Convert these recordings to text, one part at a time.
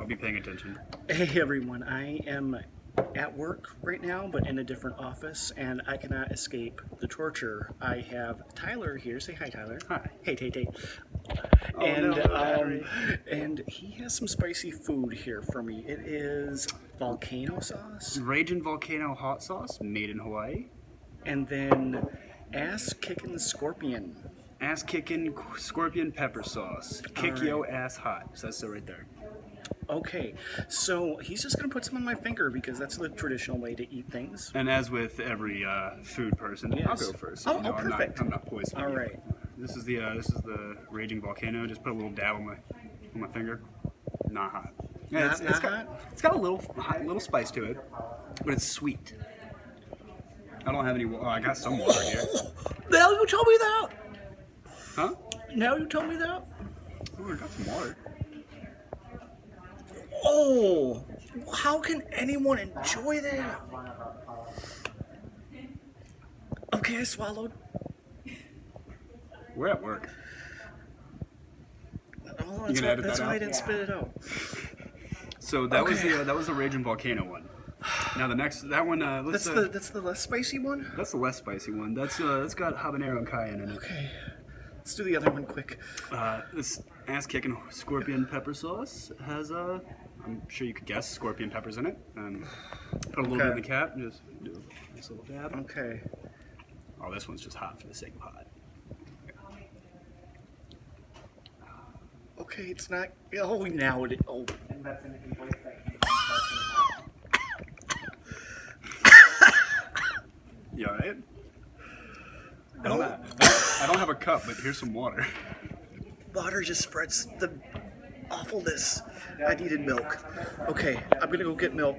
be paying attention. Hey everyone, I am at work right now, but in a different office, and I cannot escape the torture. I have Tyler here. Say hi, Tyler. Hi. Hey, Tay. Oh, And no, battery. and he has some spicy food here for me. It is volcano sauce, Raging Volcano hot sauce made in Hawaii. and then ass kicking scorpion. Ass kicking scorpion pepper sauce. Kick All right. yo ass hot. So that's it right there. Okay, so he's just gonna put some on my finger because that's the traditional way to eat things. And as with every food person, I'll Yes. go first. Oh, perfect. I'm not poisoning. All you. right. This is the Raging Volcano. Just put a little dab on my finger. Not hot. Yeah, Not hot? It's got a little spice to it, but it's sweet. I don't have any. Oh, I got some water here. Now you told me that. Huh? Now you told me that. Oh, I got some water. Oh, how can anyone enjoy that? Okay, I swallowed. We're at work. Oh, You gonna edit that's that why I out? didn't spit it out. So that was Okay. the Raging Volcano one. Now that one. That's the less spicy one. That's the less spicy one. That's got habanero and cayenne in it. Okay, let's do the other one quick. This ass-kicking scorpion pepper sauce has I'm sure you could guess scorpion peppers in it. Put a little bit in the cap. Just do a nice little dab. Okay. Oh, this one's just hot for the sake of hot. Okay, it's not. Oh, now it. Oh. You all right? No. I don't have a cup, but here's some water. Water just spreads the awfulness. I needed milk. Okay, I'm gonna go get milk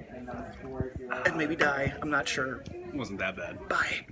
and maybe die. I'm not sure. It wasn't that bad. Bye.